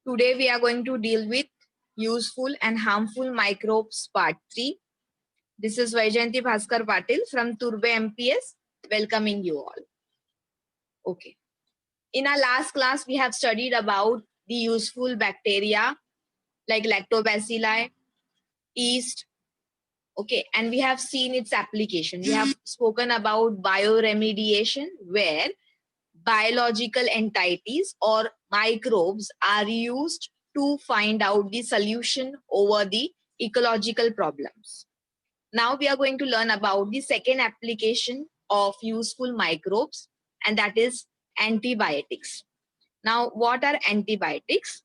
Today we are going to deal with useful and harmful microbes part 3. This is Vaijayanti Bhaskar Patil from Turbe MPS welcoming you all. Okay. In our last class we have studied about the useful bacteria like lactobacilli, yeast. Okay, and we have seen its application. We have spoken about bioremediation where biological entities or microbes are used to find out the solution over the ecological problems. Now we are going to learn about the second application of useful microbes, and that is antibiotics. Now, what are antibiotics?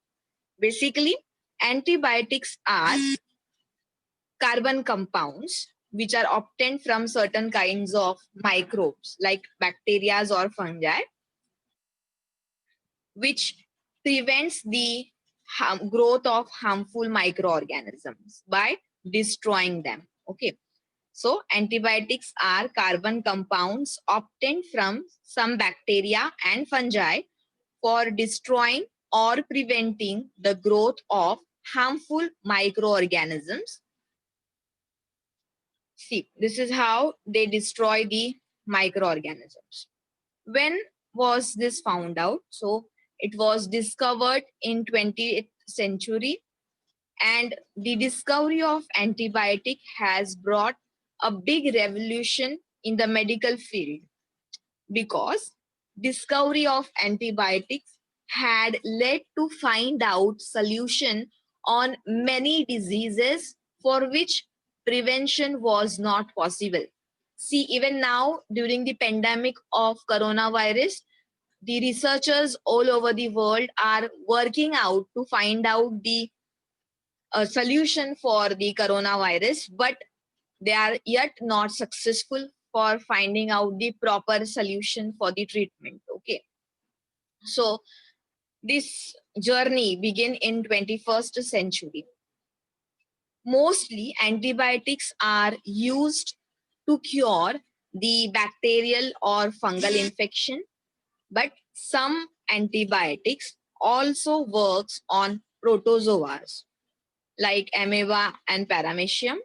Basically, antibiotics are carbon compounds which are obtained from certain kinds of microbes like bacteria or fungi, which prevents the growth of harmful microorganisms by destroying them. Okay, so antibiotics are carbon compounds obtained from some bacteria and fungi for destroying or preventing the growth of harmful microorganisms. See, this is how they destroy the microorganisms. When was this found out? So it was discovered in 20th century, and the discovery of antibiotic has brought a big revolution in the medical field, because discovery of antibiotics had led to find out solution on many diseases for which prevention was not possible. See, even now during the pandemic of coronavirus, the researchers all over the world are working out to find out the solution for the coronavirus, but they are yet not successful for finding out the proper solution for the treatment. Okay, so this journey began in 21st century. Mostly antibiotics are used to cure the bacterial or fungal infection, but some antibiotics also works on protozoas like amoeba and paramecium.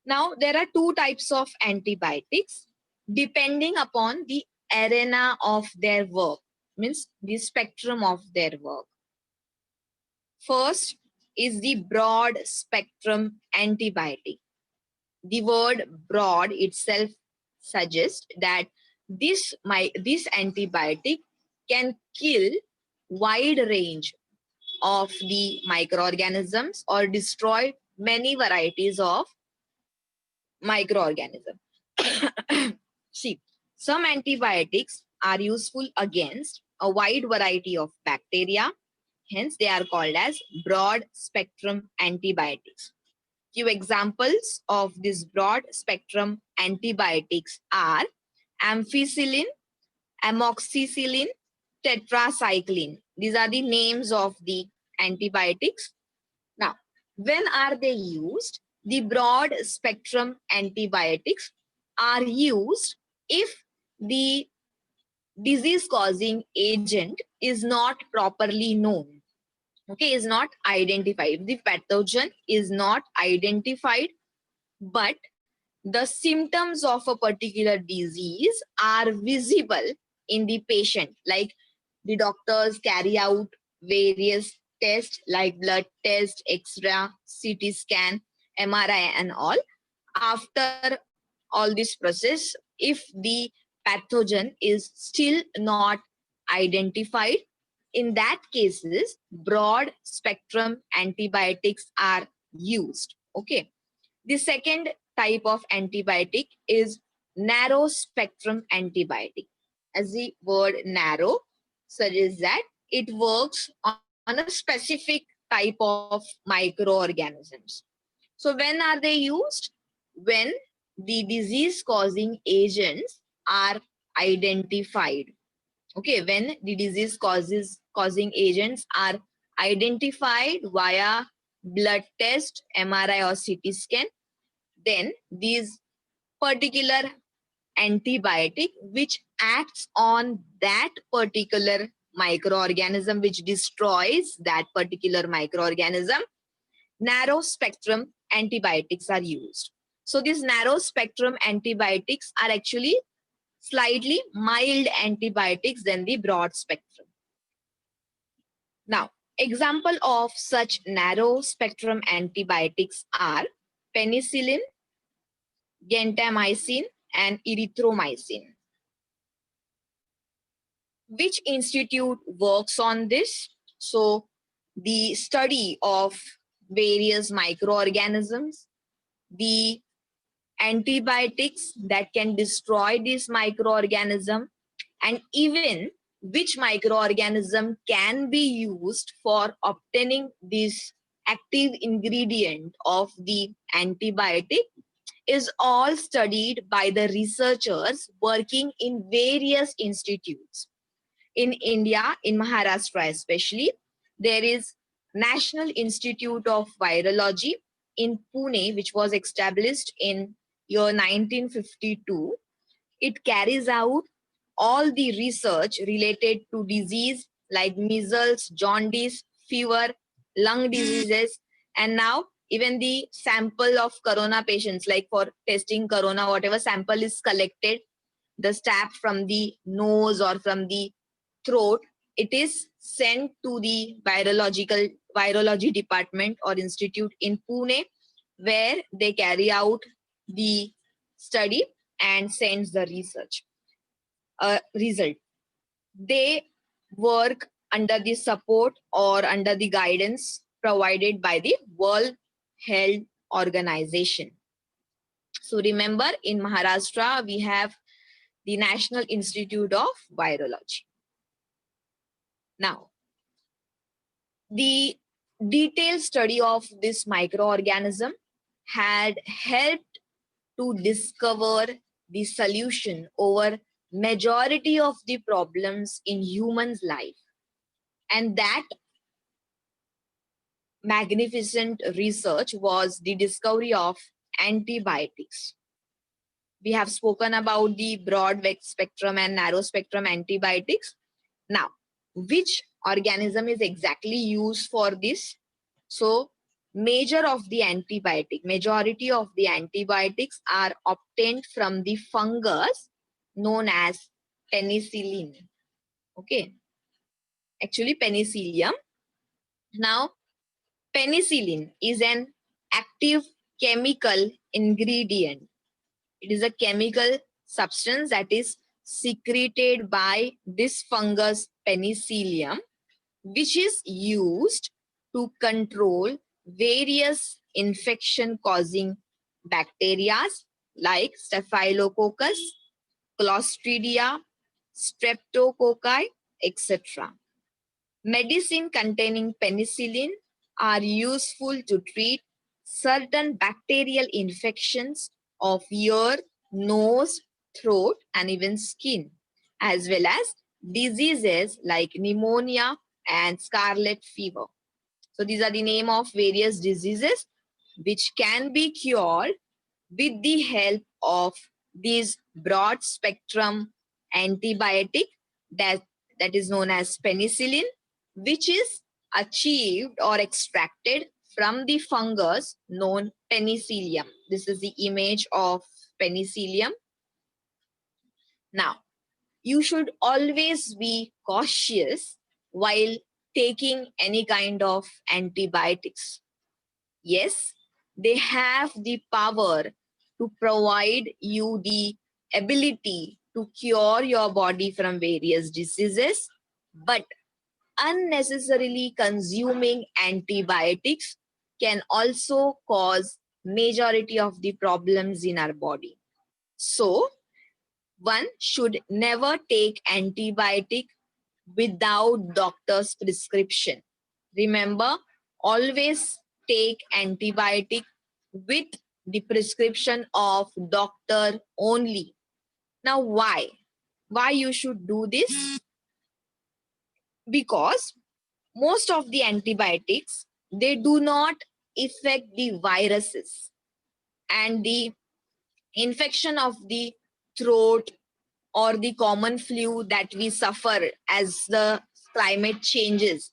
Now, there are two types of antibiotics depending upon the arena of their work, means the spectrum of their work. First is the broad spectrum antibiotic. The word broad itself suggests that this antibiotic can kill wide range of the microorganisms or destroy many varieties of microorganisms. See, some antibiotics are useful against a wide variety of bacteria, hence they are called as broad spectrum antibiotics. Few examples of these broad spectrum antibiotics are ampicillin, amoxicillin, tetracycline. These are the names of the antibiotics. Now, when are they used? The broad spectrum antibiotics are used if the disease causing agent is not properly known. Okay, is not identified. The pathogen is not identified, but the symptoms of a particular disease are visible in the patient. Like the doctors carry out various tests like blood test, X-ray, CT scan, MRI and all. After all this process, if the pathogen is still not identified, in that cases, broad spectrum antibiotics are used. Okay. The second type of antibiotic is narrow spectrum antibiotic. As the word narrow suggests that it works on a specific type of microorganisms. So when are they used? When the disease causing agents are identified. Okay, when the disease causing agents are identified via blood test, MRI or CT scan, then these particular antibiotic which acts on that particular microorganism which destroys that particular microorganism, narrow spectrum antibiotics are used. So these narrow spectrum antibiotics are actually slightly mild antibiotics than the broad spectrum. Now, example of such narrow spectrum antibiotics are penicillin, gentamicin, and erythromycin. Which institute works on this? So, the study of various microorganisms, the antibiotics that can destroy this microorganism, and even which microorganism can be used for obtaining this active ingredient of the antibiotic is all studied by the researchers working in various institutes. In India, in Maharashtra especially, there is National Institute of Virology in Pune, which was established in year 1952. It carries out all the research related to disease like measles, jaundice, fever, lung diseases, and now even the sample of corona patients, like for testing corona, whatever sample is collected, the stab from the nose or from the throat, it is sent to the virology department or institute in Pune, where they carry out the study and sends the research result. They work under the support or under the guidance provided by the World Health Organization. So remember, in Maharashtra, we have the National Institute of Virology. Now, the detailed study of this microorganism had helped to discover the solution over majority of the problems in humans' life. And that magnificent research was the discovery of antibiotics. We have spoken about the broad spectrum and narrow spectrum antibiotics. Now, which organism is exactly used for this? So, majority of the antibiotics are obtained from the fungus known as penicillin. Okay, actually penicillium. Now, penicillin is an active chemical ingredient. It is a chemical substance that is secreted by this fungus penicillium, which is used to control various infection-causing bacteria like Staphylococcus, Clostridia, Streptococci, etc. Medicine containing penicillin are useful to treat certain bacterial infections of ear, nose, throat, and even skin, as well as diseases like pneumonia and scarlet fever. So these are the name of various diseases which can be cured with the help of these broad spectrum antibiotic that is known as penicillin, which is achieved or extracted from the fungus known penicillium. This is the image of penicillium. Now, you should always be cautious while taking any kind of antibiotics. Yes, they have the power to provide you the ability to cure your body from various diseases, but unnecessarily consuming antibiotics can also cause majority of the problems in our body. So, one should never take antibiotic without doctor's prescription. Remember, always take antibiotic with the prescription of doctor only. Now, why? Why you should do this? Because most of the antibiotics, they do not affect the viruses and the infection of the throat or the common flu that we suffer as the climate changes,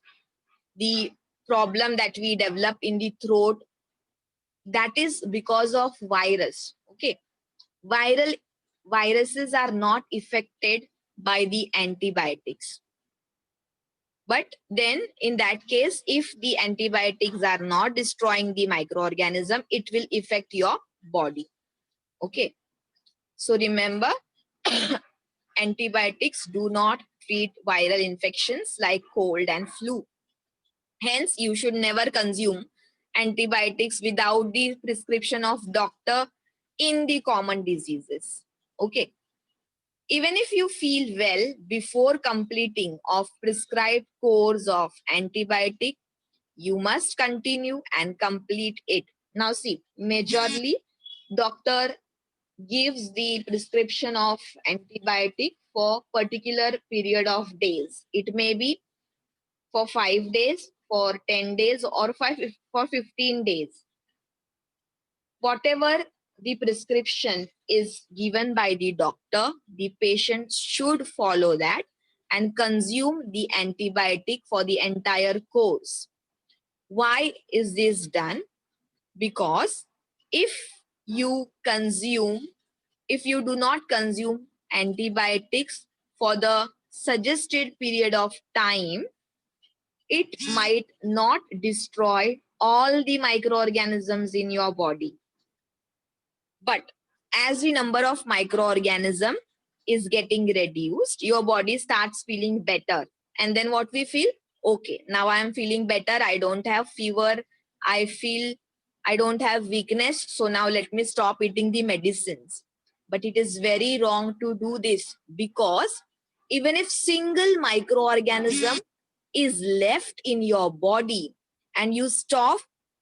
the problem that we develop in the throat, that is because of virus. Okay, viruses are not affected by the antibiotics. But then in that case, if the antibiotics are not destroying the microorganism, it will affect your body. Okay, so remember, antibiotics do not treat viral infections like cold and flu. Hence, you should never consume antibiotics without the prescription of doctor in the common diseases. Okay. Even if you feel well before completing of prescribed course of antibiotic, you must continue and complete it. Now see, majorly doctor gives the prescription of antibiotic for particular period of days. It may be for 5 days, for 10 days, or for 15 days. Whatever the prescription is given by the doctor, the patient should follow that and consume the antibiotic for the entire course. Why is this done? Because if you do not consume antibiotics for the suggested period of time, it might not destroy all the microorganisms in your body. But as the number of microorganisms is getting reduced, your body starts feeling better. And then what we feel? Okay, now I am feeling better. I don't have fever. I don't have weakness. So now let me stop eating the medicines. But it is very wrong to do this, because even if single microorganism is left in your body and you stop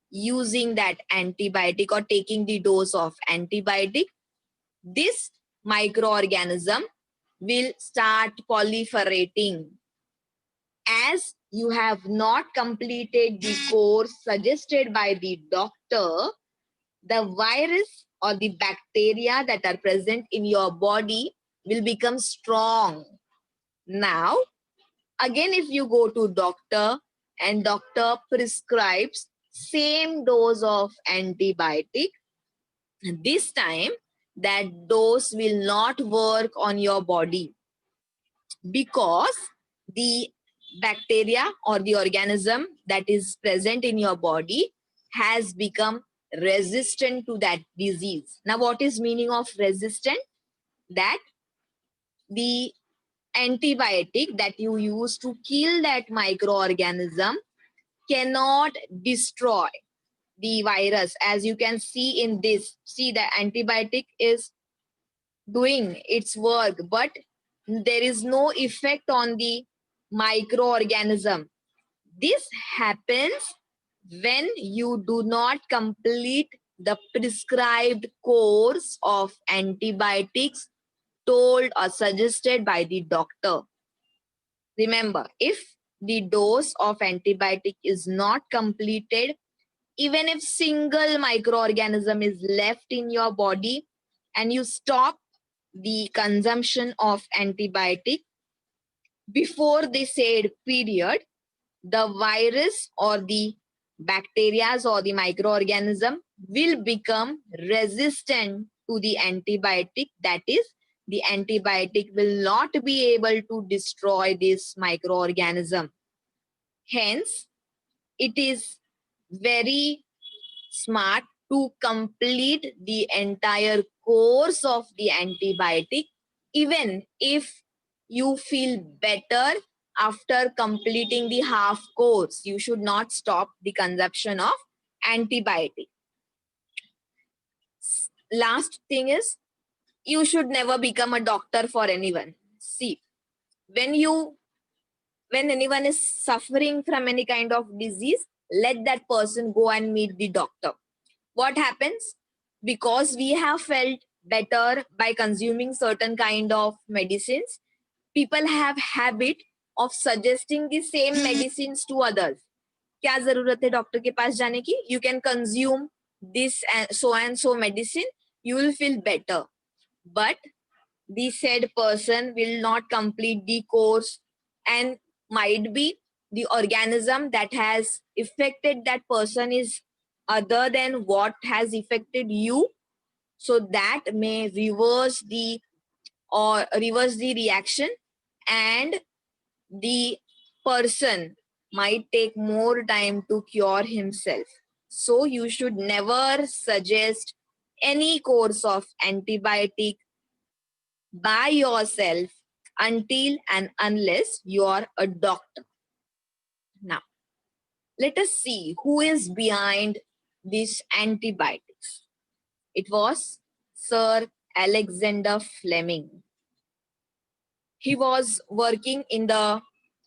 using that antibiotic or taking the dose of antibiotic, this microorganism will start proliferating. As you have not completed the course suggested by the doctor, the virus or the bacteria that are present in your body will become strong. Now, again, if you go to doctor and doctor prescribes same dose of antibiotic, this time that dose will not work on your body, because the bacteria or the organism that is present in your body has become resistant to that disease. Now, what is meaning of resistant? That the antibiotic that you use to kill that microorganism cannot destroy the virus. As you can see in this, see, the antibiotic is doing its work, but there is no effect on the microorganism. This happens when you do not complete the prescribed course of antibiotics told or suggested by the doctor. Remember, if the dose of antibiotic is not completed, even if single microorganism is left in your body and you stop the consumption of antibiotic before the said period, the virus or the bacteria or the microorganism will become resistant to the antibiotic. That is, the antibiotic will not be able to destroy this microorganism. Hence, it is very smart to complete the entire course of the antibiotic, even if you feel better after completing the half course. You should not stop the consumption of antibiotic. Last thing is, you should never become a doctor for anyone. See, when anyone is suffering from any kind of disease, let that person go and meet the doctor. What happens? Because we have felt better by consuming certain kind of medicines, people have habit of suggesting the same medicines to others. क्या जरूरत है doctor के पास जाने की? You can consume this and so medicine, you will feel better. But the said person will not complete the course, and might be the organism that has affected that person is other than what has affected you, so that may reverse the reaction, and the person might take more time to cure himself. So you should never suggest any course of antibiotic by yourself until and unless you are a doctor. Now, let us see who is behind these antibiotics. It was Sir Alexander Fleming. He was working in the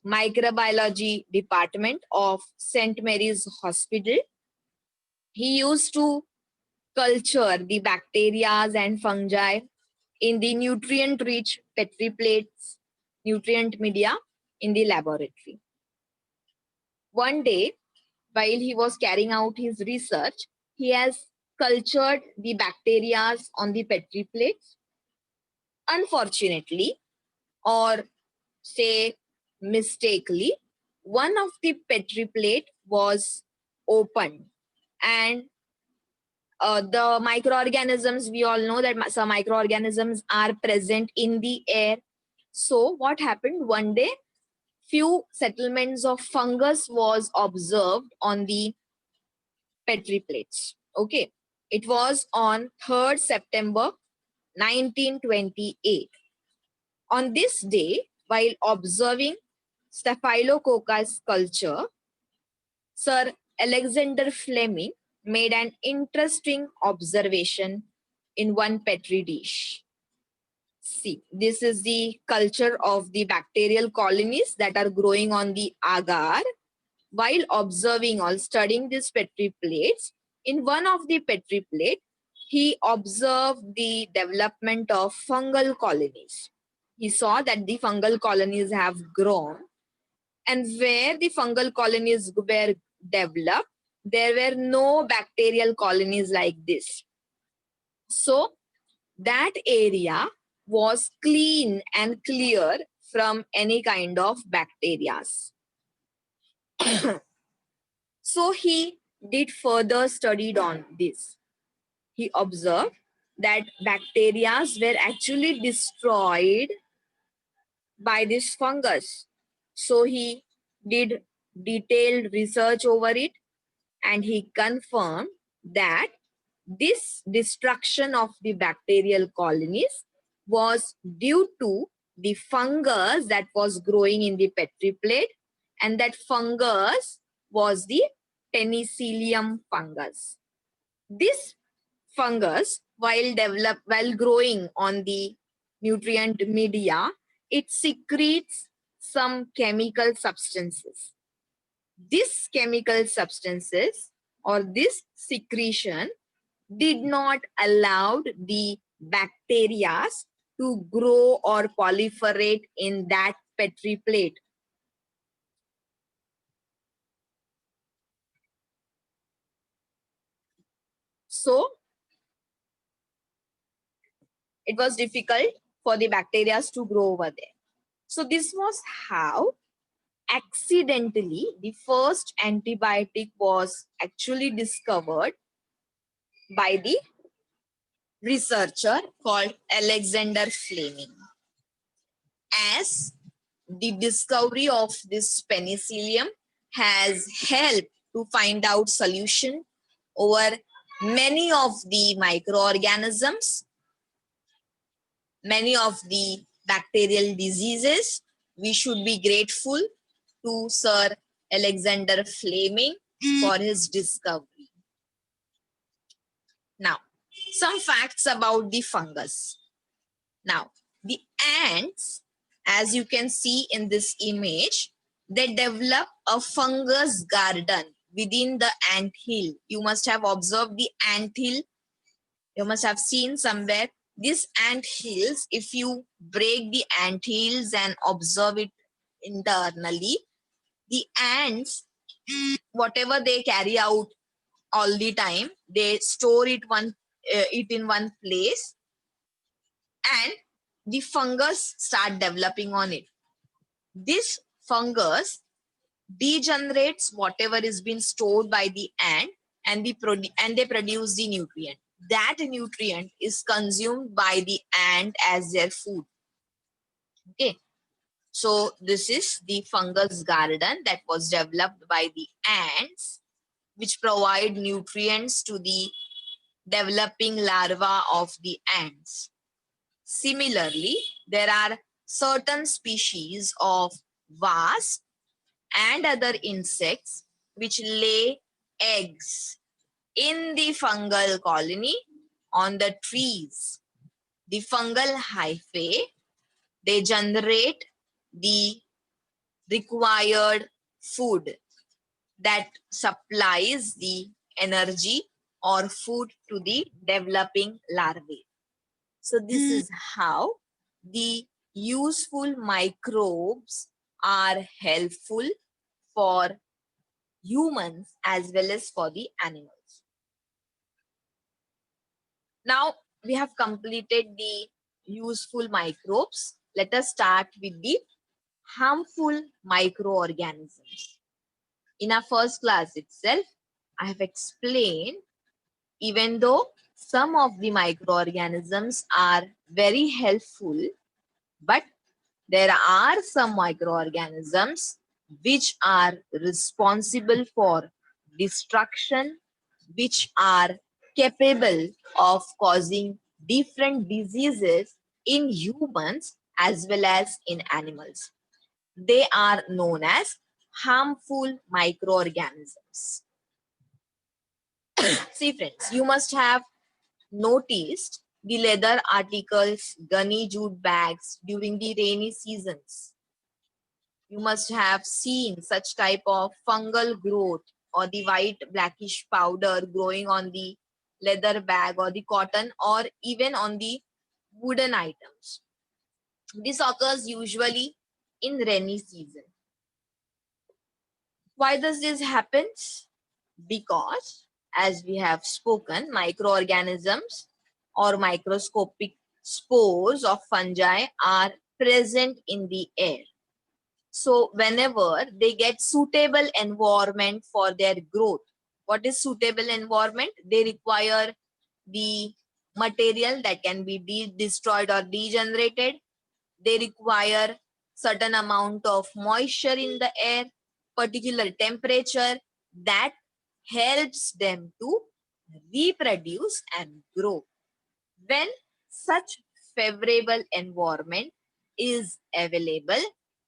microbiology department of St. Mary's Hospital. He used to culture the bacteria and fungi in the nutrient-rich Petri plates, nutrient media in the laboratory. One day, while he was carrying out his research, he has cultured the bacteria on the Petri plates. Unfortunately, or say mistakenly, one of the Petri plate was opened, and the microorganisms, we all know that some microorganisms are present in the air. So what happened one day, few settlements of fungus was observed on the Petri plates. Okay, it was on 3rd September 1928. On this day, while observing Staphylococcus culture, Sir Alexander Fleming made an interesting observation in one Petri dish. See, this is the culture of the bacterial colonies that are growing on the agar. While observing or studying these Petri plates, in one of the Petri plate, he observed the development of fungal colonies. He saw that the fungal colonies have grown, and where the fungal colonies were developed, there were no bacterial colonies like this. So that area was clean and clear from any kind of bacteria. So he did further studied on this. He observed that bacteria were actually destroyed by this fungus. So he did detailed research over it, and he confirmed that this destruction of the bacterial colonies was due to the fungus that was growing in the Petri plate, and that fungus was the Penicillium fungus. This fungus, while growing on the nutrient media, it secretes some chemical substances. This chemical substances or this secretion did not allow the bacteria to grow or proliferate in that Petri plate. So it was difficult for the bacteria to grow over there. So this was how accidentally the first antibiotic was actually discovered by the researcher called Alexander Fleming. As the discovery of this penicillium has helped to find out solution over many of the microorganisms, many of the bacterial diseases, we should be grateful to Sir Alexander Fleming for his discovery. Now, some facts about the fungus. Now, the ants, as you can see in this image, they develop a fungus garden within the ant hill. You must have observed the ant hill. You must have seen somewhere. These ant hills, if you break the ant hills and observe it internally, the ants, whatever they carry out all the time, they store it in one place, and the fungus start developing on it. This fungus degenerates whatever is being stored by the ant, and they produce the nutrient. That nutrient is consumed by the ant as their food. Okay, so this is the fungus garden that was developed by the ants, which provide nutrients to the developing larva of the ants. Similarly, there are certain species of wasps and other insects which lay eggs in the fungal colony on the trees. The fungal hyphae, they generate the required food that supplies the energy or food to the developing larvae. So this is how the useful microbes are helpful for humans as well as for the animals. Now we have completed the useful microbes. Let us start with the harmful microorganisms. In our first class itself, I have explained, even though some of the microorganisms are very helpful, but there are some microorganisms which are responsible for destruction, which are capable of causing different diseases in humans as well as in animals. They are known as harmful microorganisms. See friends, you must have noticed the leather articles, gunny jute bags during the rainy seasons. You must have seen such type of fungal growth or the white blackish powder growing on the leather bag or the cotton or even on the wooden items. This occurs usually in rainy season. Why does this happen? Because, as we have spoken, microorganisms or microscopic spores of fungi are present in the air. So whenever they get suitable environment for their growth, what is suitable environment? They require the material that can be destroyed or degenerated. They require certain amount of moisture in the air, particular temperature that helps them to reproduce and grow. When such favorable environment is available,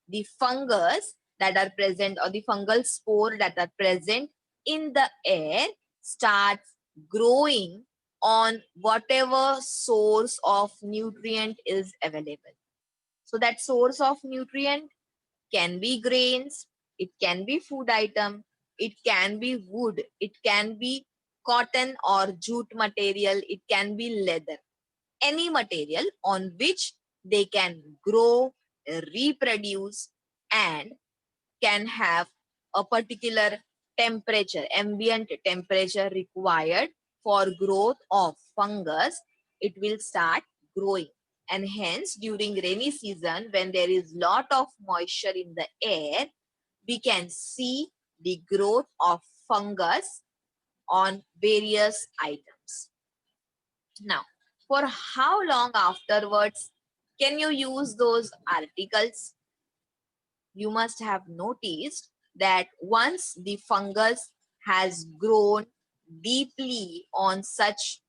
the fungus that are present or the fungal spore that are present in the air starts growing on whatever source of nutrient is available. So that source of nutrient can be grains, it can be food item, it can be wood, it can be cotton or jute material, it can be leather. Any material on which they can grow, reproduce, and can have a particular temperature, ambient temperature required for growth of fungus, it will start growing. And hence, during rainy season, when there is lot of moisture in the air, we can see the growth of fungus on various items. Now, for how long afterwards can you use those articles? You must have noticed that once the fungus has grown deeply on such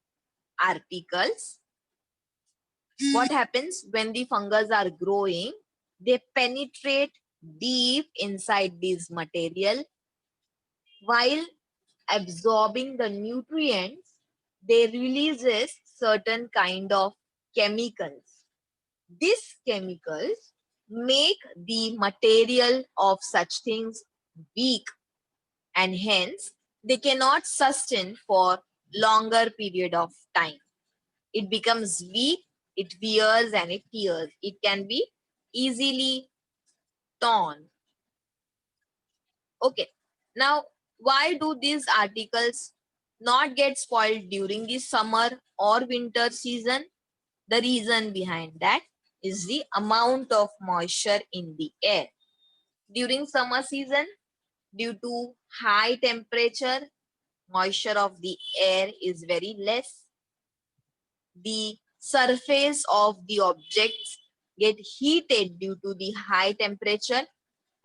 articles, what happens when the fungus are growing? They penetrate deep inside this material. While absorbing the nutrients, they releases certain kind of chemicals. These chemicals make the material of such things weak, and hence they cannot sustain for longer period of time. It becomes weak, it wears and it tears. It can be easily torn. Okay. Now, why do these articles not get spoiled during the summer or winter season? The reason behind that is the amount of moisture in the air. During summer season, due to high temperature, moisture of the air is very less. The surface of the objects get heated due to the high temperature,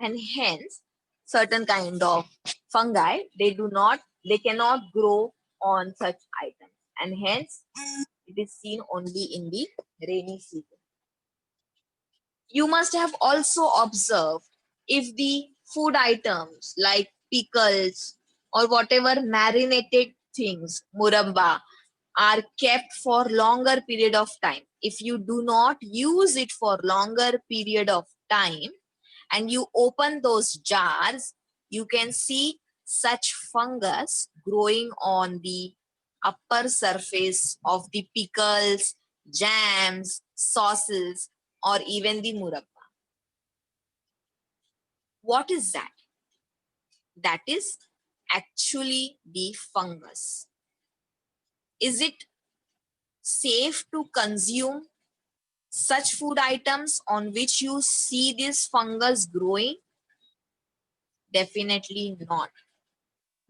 and hence certain kind of fungi, they cannot grow on such items, and hence it is seen only in the rainy season. You must have also observed, if the food items like pickles or whatever marinated things, murabba, are kept for longer period of time, if you do not use it for longer period of time and you open those jars, you can see such fungus growing on the upper surface of the pickles, jams, sauces, or even the murabba. What is that? That is actually the fungus. Is it safe to consume such food items on which you see this fungus growing? Definitely not.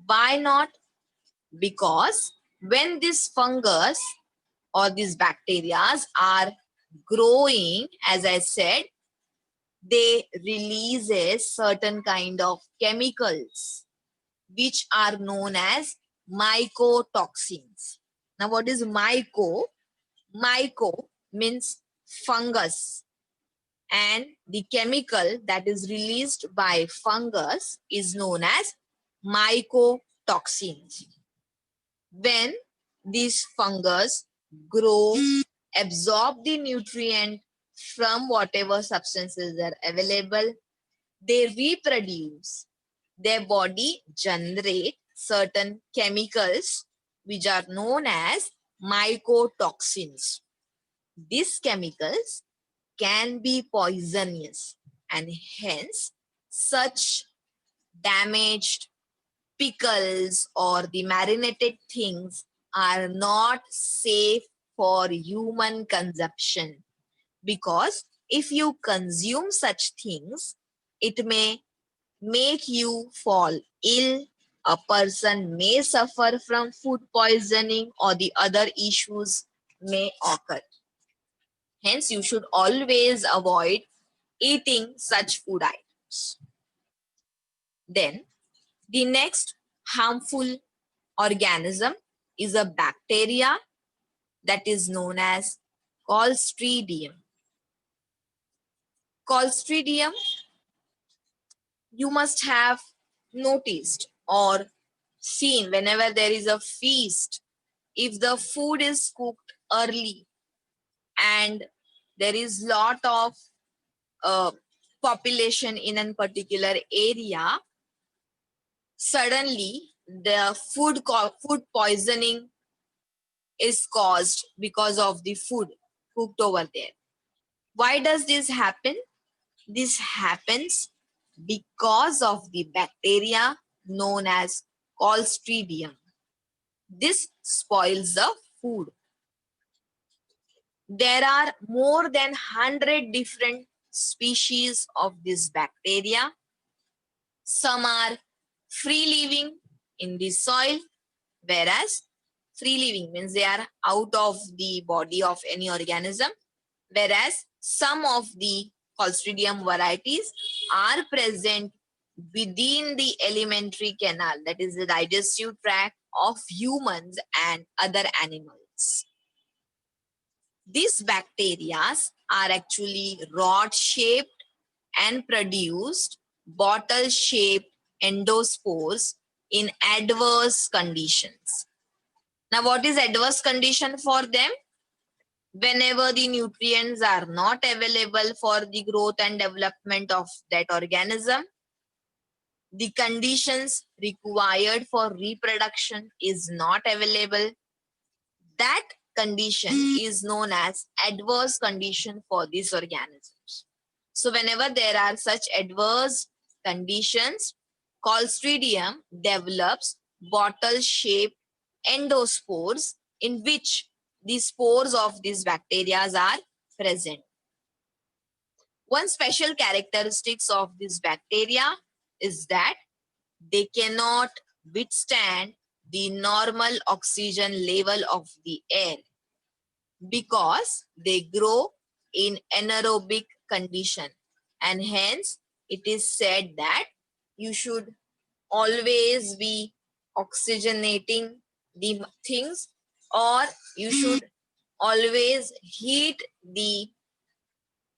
Why not? Because when this fungus or these bacteria are growing, as I said, they release a certain kind of chemicals which are known as mycotoxins. Now, what is myco? Myco means fungus, and the chemical that is released by fungus is known as mycotoxins. When these fungus grow, absorb the nutrient from whatever substances are available, they reproduce. Their body generate certain chemicals which are known as mycotoxins. These chemicals can be poisonous, and hence such damaged pickles or the marinated things are not safe for human consumption, because if you consume such things, it may make you fall ill. A person may suffer from food poisoning or the other issues may occur. Hence, you should always avoid eating such food items. Then, the next harmful organism is a bacteria that is known as Clostridium. Clostridium, you must have noticed or seen whenever there is a feast, if the food is cooked early and there is lot of uh, population in a particular area, suddenly the food poisoning is caused because of the food cooked over there. Why does this happen? This happens because of the bacteria known as Clostridium. This spoils the food. There are more than 100 different species of this bacteria. Some are free living in the soil, whereas free living means they are out of the body of any organism, whereas some of the Clostridium varieties are present within the alimentary canal, that is the digestive tract of humans and other animals. These bacteria are actually rod-shaped and produced bottle-shaped endospores in adverse conditions. Now, what is adverse condition for them? Whenever the nutrients are not available for the growth and development of that organism, the conditions required for reproduction is not available. That condition is known as adverse condition for these organisms. So whenever there are such adverse conditions, Clostridium develops bottle-shaped endospores in which the spores of these bacteria are present. One special characteristics of this bacteria is that they cannot withstand the normal oxygen level of the air because they grow in anaerobic condition, and hence it is said that you should always be oxygenating the things, or you should always heat the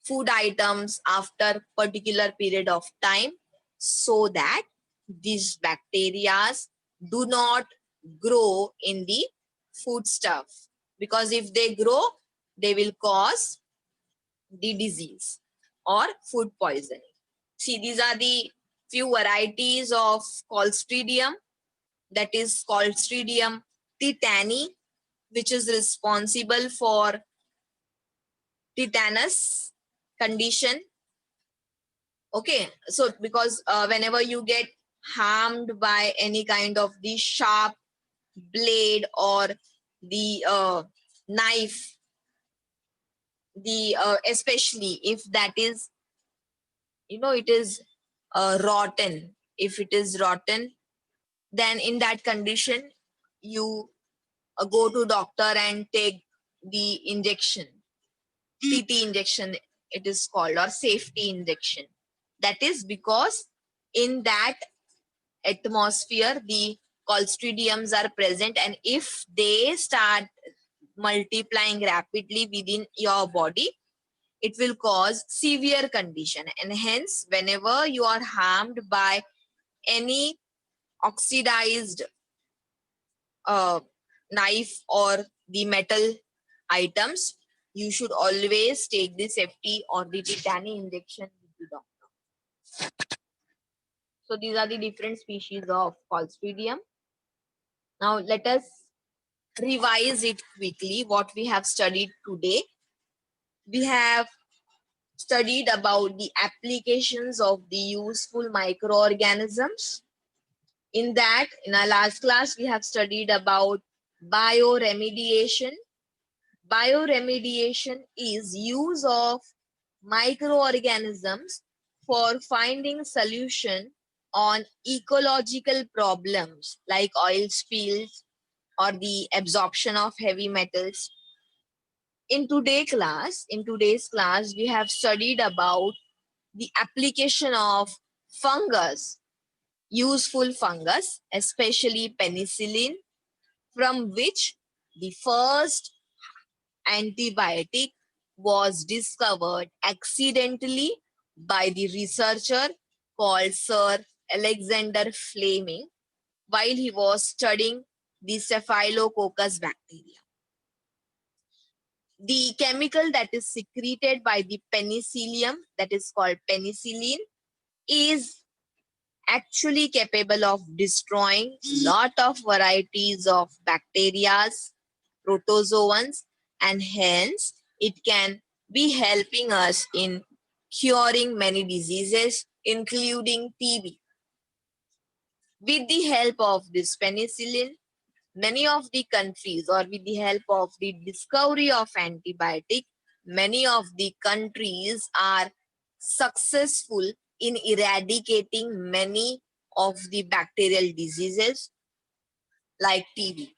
food items after particular period of time so that these bacteria do not grow in the food stuff, because if they grow they will cause the disease or food poisoning. See, these are the few varieties of Clostridium, that is Clostridium tetani, which is responsible for tetanus condition. Okay, so because whenever you get harmed by any kind of the sharp blade or the knife, the especially if that is, it is rotten, if it is rotten, then in that condition you go to doctor and take the injection, TT injection it is called, or safety injection. That is because in that atmosphere the Clostridiums are present, and if they start multiplying rapidly within your body, it will cause severe condition. And hence whenever you are harmed by any oxidized knife or the metal items, you should always take the safety or the tetany injection with the doctor. So these are the different species of Clostridium. Now let us revise it quickly what we have studied today. We have studied about the applications of the useful microorganisms. In that, in our last class, we have studied about bioremediation. Bioremediation is use of microorganisms for finding solution on ecological problems like oil spills or the absorption of heavy metals. In today's class, we have studied about the application of fungus, useful fungus, especially penicillin, from which the first antibiotic was discovered accidentally by the researcher called Sir Alexander Fleming while he was studying the Staphylococcus bacteria. The chemical that is secreted by the penicillium, that is called penicillin, is actually capable of destroying lot of varieties of bacteria, protozoans, and hence it can be helping us in curing many diseases including TB. With the help of this penicillin, many of the countries, or with the help of the discovery of antibiotic, many of the countries are successful in eradicating many of the bacterial diseases like TB.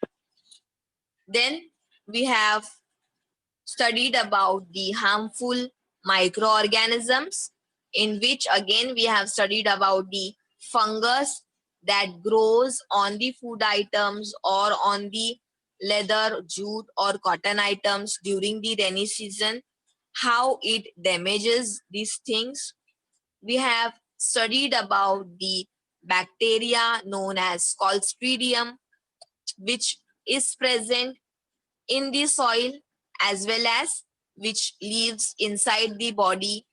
Then we have studied about the harmful microorganisms, in which again we have studied about the fungus that grows on the food items or on the leather, jute or cotton items during the rainy season, how it damages these things. We have studied about the bacteria known as Clostridium, which is present in the soil as well as which lives inside the body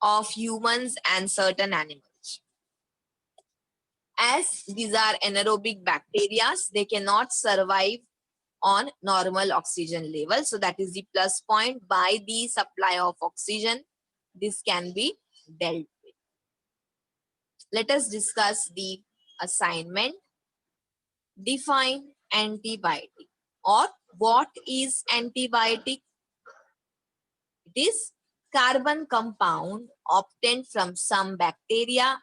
of humans and certain animals. As these are anaerobic bacteria, they cannot survive on normal oxygen level. So that is the plus point. By the supply of oxygen, this can be dealt with. Let us discuss the assignment. Define antibiotic, or what is antibiotic? It is carbon compound obtained from some bacteria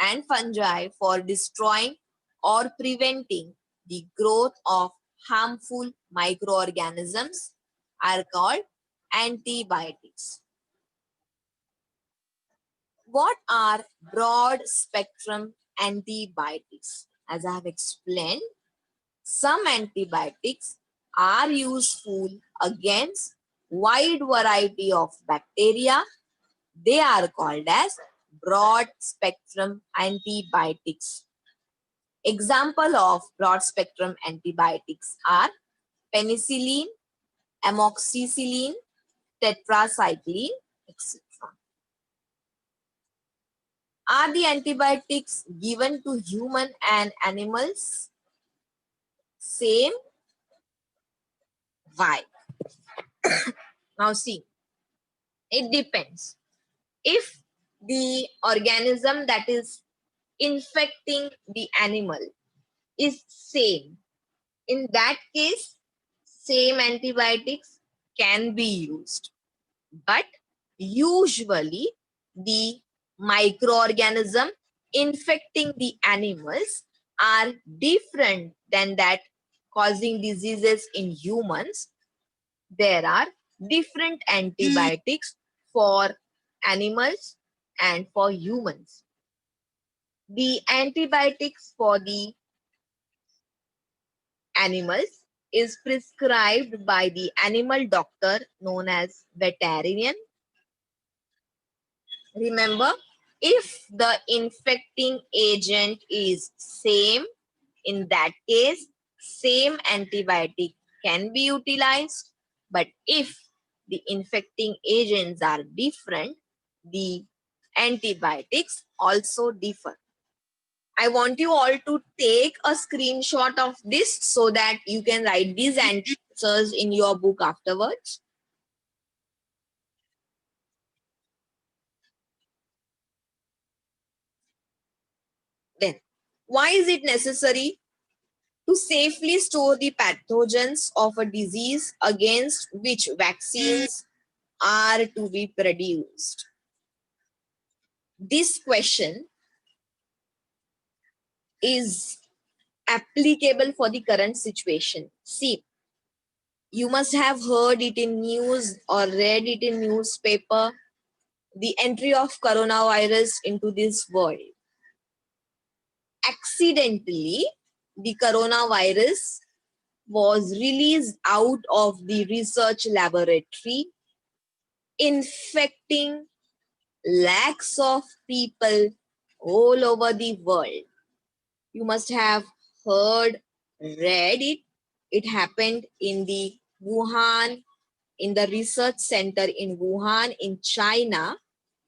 and fungi for destroying or preventing the growth of harmful microorganisms are called antibiotics. What are broad spectrum antibiotics? As I have explained, some antibiotics are useful against wide variety of bacteria. They are called as broad spectrum antibiotics. Example of broad spectrum antibiotics are penicillin, amoxicillin, tetracycline, etc. Are the antibiotics given to human and animals same? Why? Now see, it depends. If the organism that is infecting the animal is same, in that case, same antibiotics can be used. But usually the microorganism infecting the animals are different than that causing diseases in humans. There are different antibiotics for animals and for humans. The antibiotics for the animals is prescribed by the animal doctor known as veterinarian. Remember, if the infecting agent is same, in that case, same antibiotic can be utilized. But if the infecting agents are different, the antibiotics also differ. I want you all to take a screenshot of this so that you can write these answers in your book afterwards. Then, why is it necessary to safely store the pathogens of a disease against which vaccines are to be produced? This question is applicable for the current situation. See, you must have heard it in news or read it in newspaper, the entry of coronavirus into this world. Accidentally, the coronavirus was released out of the research laboratory, infecting lakhs of people all over the world. You must have heard, read it. It happened in the Wuhan, in the research center in Wuhan in China.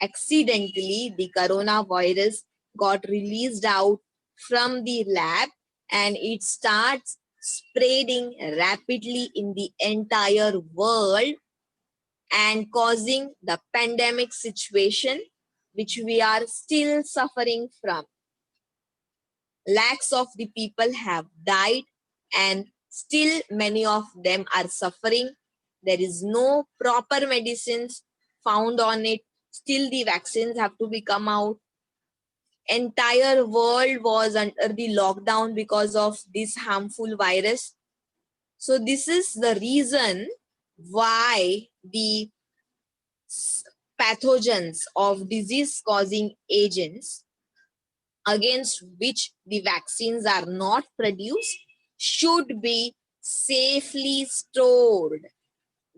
Accidentally, the coronavirus got released out from the lab and it starts spreading rapidly in the entire world and causing the pandemic situation which we are still suffering from. Lakhs of the people have died and still many of them are suffering. There is no proper medicines found on it. Still the vaccines have to be come out. Entire world was under the lockdown because of this harmful virus. So this is the reason why the pathogens of disease causing agents against which the vaccines are not produced should be safely stored,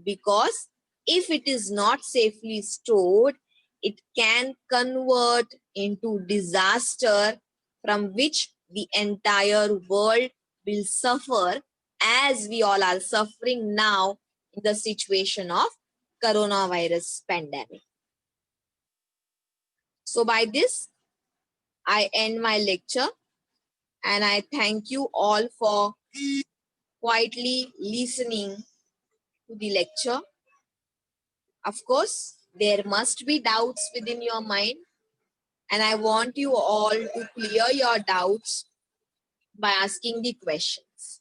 because if it is not safely stored, it can convert into disaster from which the entire world will suffer, as we all are suffering now in the situation of coronavirus pandemic. So by this, I end my lecture and I thank you all for quietly listening to the lecture. Of course, there must be doubts within your mind, and I want you all to clear your doubts by asking the questions.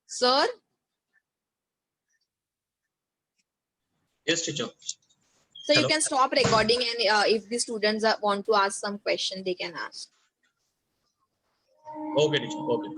Sir? Yes, teacher. So you Hello. can stop recording, and if the students want to ask some question, they can ask. Okay, teacher. Okay.